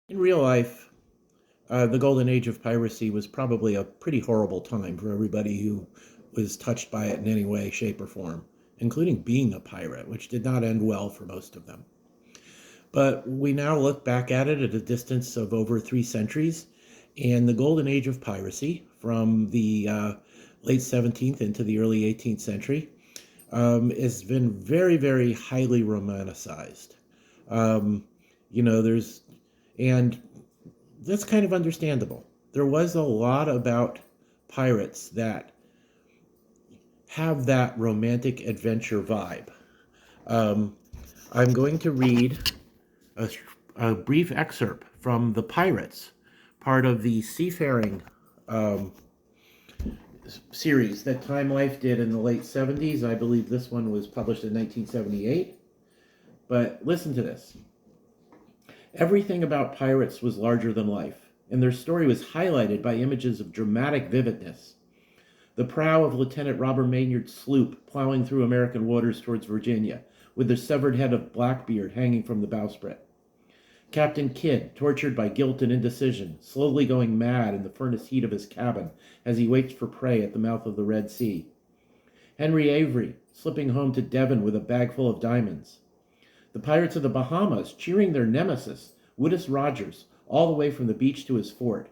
In real life, the golden age of piracy was probably a pretty horrible time for everybody who was touched by it in any way, shape, or form, including being a pirate, which did not end well for most of them. But we now look back at it at a distance of over 3 centuries, and the golden age of piracy from the late 17th into the early 18th century has been very, very highly romanticized. Um, there's, and that's kind of understandable. There was a lot about pirates that have that romantic adventure vibe. Um, I'm going to read a, a brief excerpt from The Pirates, part of the seafaring um, series that Time Life did in the late 70s. I believe this one was published in 1978. But listen to this. Everything about pirates was larger than life, and their story was highlighted by images of dramatic vividness. The prow of Lieutenant Robert Maynard's sloop plowing through American waters towards Virginia, with the severed head of Blackbeard hanging from the bowsprit. Captain Kidd, tortured by guilt and indecision, slowly going mad in the furnace heat of his cabin as he waits for prey at the mouth of the Red Sea. Henry Avery, slipping home to Devon with a bag full of diamonds. The pirates of the Bahamas cheering their nemesis, Woodus Rogers, all the way from the beach to his fort.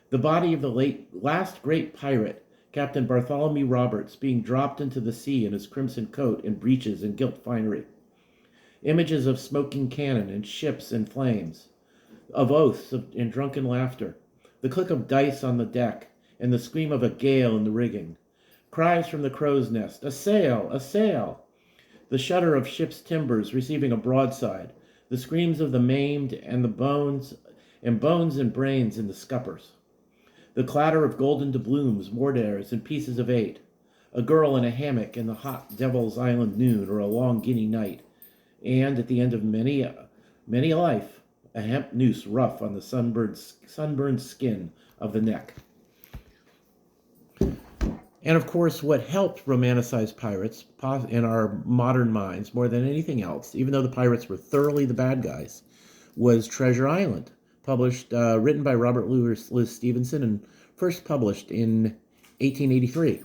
The body of the last great pirate, Captain Bartholomew Roberts, being dropped into the sea in his crimson coat and breeches and gilt finery. Images of smoking cannon and ships in flames, of oaths and drunken laughter, the click of dice on the deck, and the scream of a gale in the rigging. Cries from the crow's nest, "A sail! A sail!" The shudder of ship's timbers receiving a broadside, the screams of the maimed and the bones and brains in the scuppers. The clatter of golden doubloons, mortares, and pieces of eight. A girl in a hammock in the hot Devil's Island noon or a long Guinea night. And at the end of many a life, a hemp noose rough on the sunburned skin of the neck. And of course, what helped romanticize pirates in our modern minds more than anything else, even though the pirates were thoroughly the bad guys, was Treasure Island, written by Robert Louis Stevenson and first published in 1883.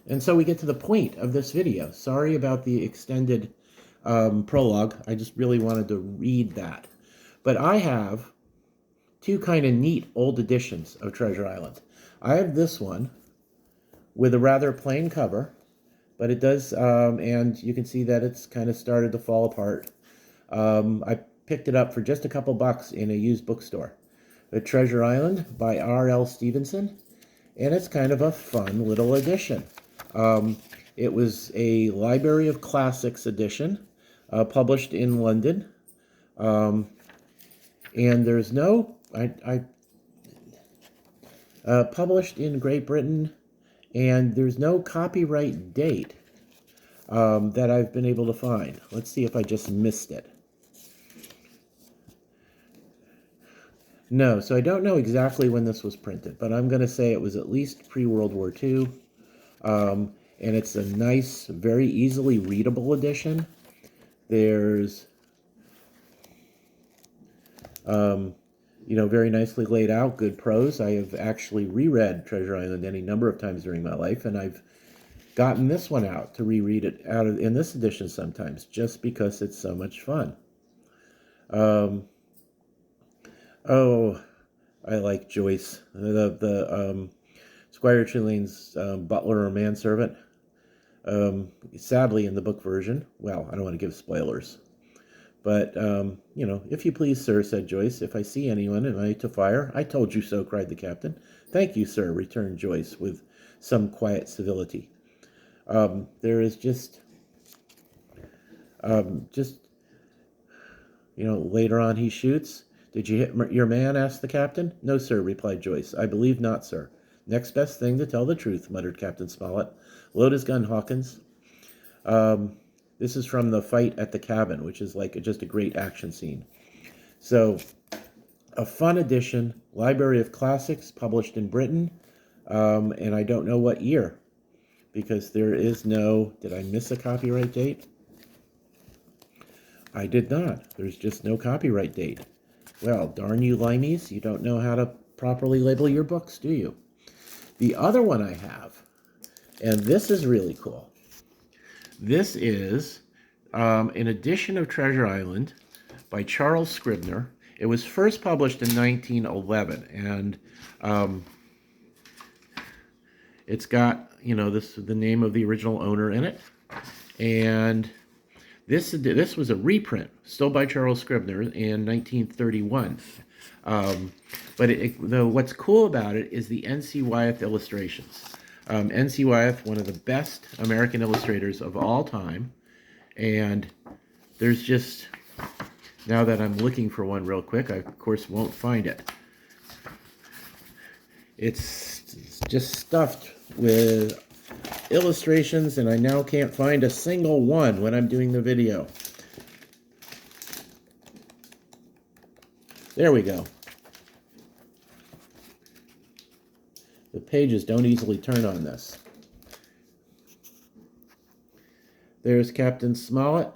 And so we get to the point of this video. Sorry about the extended prologue. I just really wanted to read that. But I have two kind of neat old editions of Treasure Island. I have this one with a rather plain cover, but it does, and you can see that it's kind of started to fall apart. I picked it up for just a couple bucks in a used bookstore. The Treasure Island by R.L. Stevenson, and it's kind of a fun little edition. It was a Library of Classics edition, published in London, and there's no, published in Great Britain, and there's no copyright date that I've been able to find. Let's see if I just missed it. No, so I don't know exactly when this was printed, but I'm going to say it was at least pre-World War II. And it's a nice, very easily readable edition. There's, very nicely laid out, good prose. I have actually reread Treasure Island any number of times during my life, and I've gotten this one out to reread it in this edition sometimes, just because it's so much fun. I like Joyce, the Squire Trelane's butler or manservant. Sadly, in the book version, well, I don't want to give spoilers. But, if you please, sir, said Joyce, if I see anyone and I to fire, I told you so, cried the captain. Thank you, sir, returned Joyce with some quiet civility. There is later on he shoots. Did you hit your man? Asked the captain. No, sir, replied Joyce. I believe not, sir. Next best thing to tell the truth, muttered Captain Smollett. Load his gun, Hawkins. This is from the fight at the cabin, which is like just a great action scene. So, a fun edition, Library of Classics, published in Britain, and I don't know what year, because there is no, did I miss a copyright date? I did not. There's just no copyright date. Well, darn you limeys, you don't know how to properly label your books, do you? The other one I have, and this is really cool. This is an edition of Treasure Island by Charles Scribner. It was first published in 1911, and it's got, the name of the original owner in it. And this was a reprint, still by Charles Scribner, in 1931. But what's cool about it is the NC Wyeth illustrations. NC Wyeth, one of the best American illustrators of all time. And there's just, now that I'm looking for one real quick, I of course won't find it. It's just stuffed with illustrations, and I now can't find a single one when I'm doing the video. There we go. The pages don't easily turn on this. There's Captain Smollett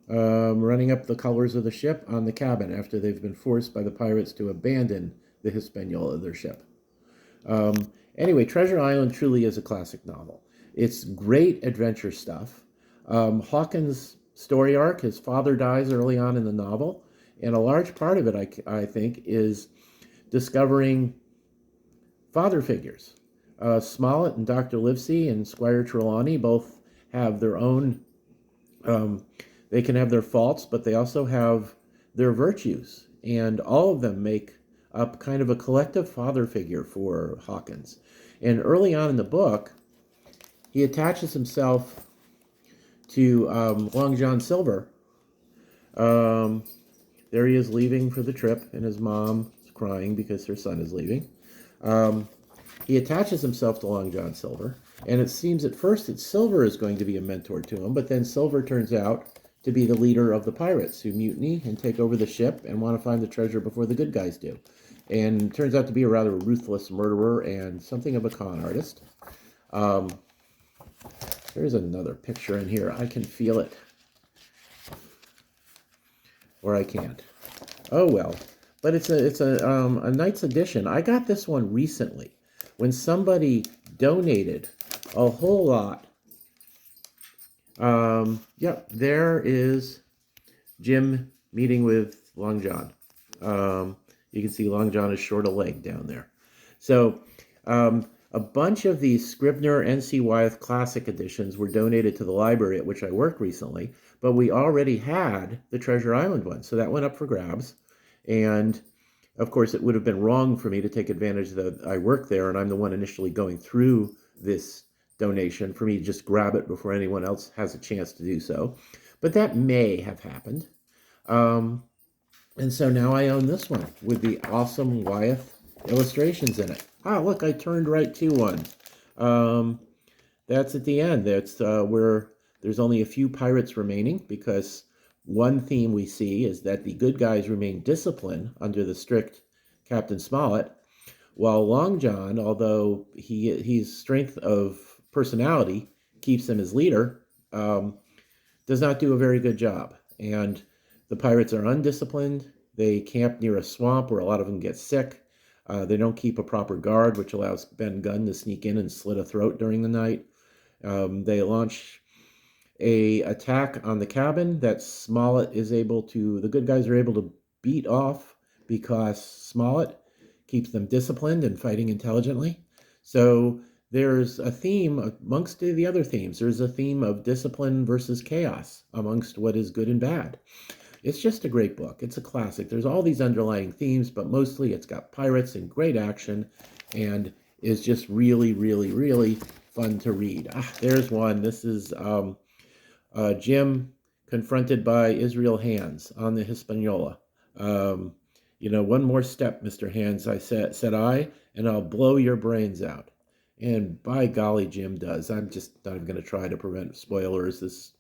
running up the colors of the ship on the cabin after they've been forced by the pirates to abandon the Hispaniola, their ship. Anyway, Treasure Island truly is a classic novel. It's great adventure stuff. Hawkins' story arc, his father dies early on in the novel, and a large part of it, I think, is discovering father figures. Smollett and Dr. Livesey and Squire Trelawney both have their own, they can have their faults, but they also have their virtues, and all of them make up kind of a collective father figure for Hawkins. And early on in the book, he attaches himself to Long John Silver. There he is leaving for the trip, and his mom is crying because her son is leaving. He attaches himself to Long John Silver, and it seems at first that Silver is going to be a mentor to him, but then Silver turns out to be the leader of the pirates who mutiny and take over the ship and want to find the treasure before the good guys do. And turns out to be a rather ruthless murderer and something of a con artist. There's another picture in here. I can feel it. Or I can't. Oh well. But it's a Knight's edition. I got this one recently when somebody donated a whole lot. Yep, there is Jim meeting with Long John. You can see Long John is short a leg down there. So a bunch of these Scribner NC Wyeth Classic editions were donated to the library at which I work recently, but we already had the Treasure Island one, so that went up for grabs. And of course, it would have been wrong for me to take advantage that I work there and I'm the one initially going through this donation, for me to just grab it before anyone else has a chance to do so. But that may have happened. And so now I own this one with the awesome Wyeth illustrations in it. Ah, look, I turned right to one. That's at the end. That's where there's only a few pirates remaining, because one theme we see is that the good guys remain disciplined under the strict Captain Smollett, while Long John, although his strength of personality keeps him as leader, does not do a very good job. And the pirates are undisciplined. They camp near a swamp where a lot of them get sick. They don't keep a proper guard, which allows Ben Gunn to sneak in and slit a throat during the night. They launch a attack on the cabin that the good guys are able to beat off because Smollett keeps them disciplined and fighting intelligently. So there's a theme amongst the other themes. There's a theme of discipline versus chaos amongst what is good and bad. It's just a great book. It's a classic. There's all these underlying themes, but mostly it's got pirates and great action and is just really, really, really fun to read. There's one. This is Jim confronted by Israel Hands on the Hispaniola. One more step, Mr. Hands, said I, and I'll blow your brains out. And by golly, Jim does. I'm just not even going to try to prevent spoilers. This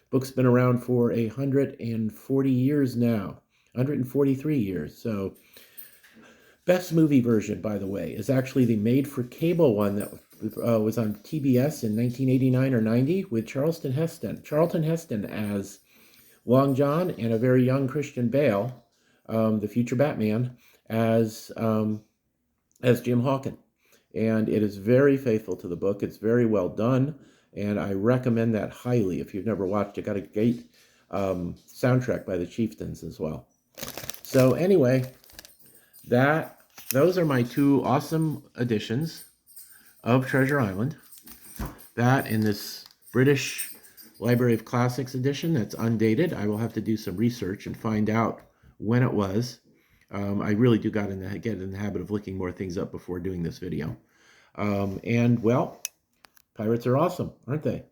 book's been around for 140 years now, 143 years. So, best movie version, by the way, is actually the made-for-cable one that was on TBS in 1989 or 90 with Charlton Heston as Long John and a very young Christian Bale, the future Batman, as Jim Hawken. And it is very faithful to the book. It's very well done, and I recommend that highly. If you've never watched it, got a great soundtrack by the Chieftains as well. So anyway, those are my two awesome editions of Treasure Island. That in this British Library of Classics edition that's undated. I will have to do some research and find out when it was. I really do get in the habit of looking more things up before doing this video. And well, pirates are awesome, aren't they?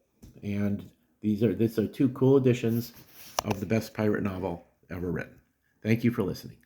And these are two cool editions of the best pirate novel ever written. Thank you for listening.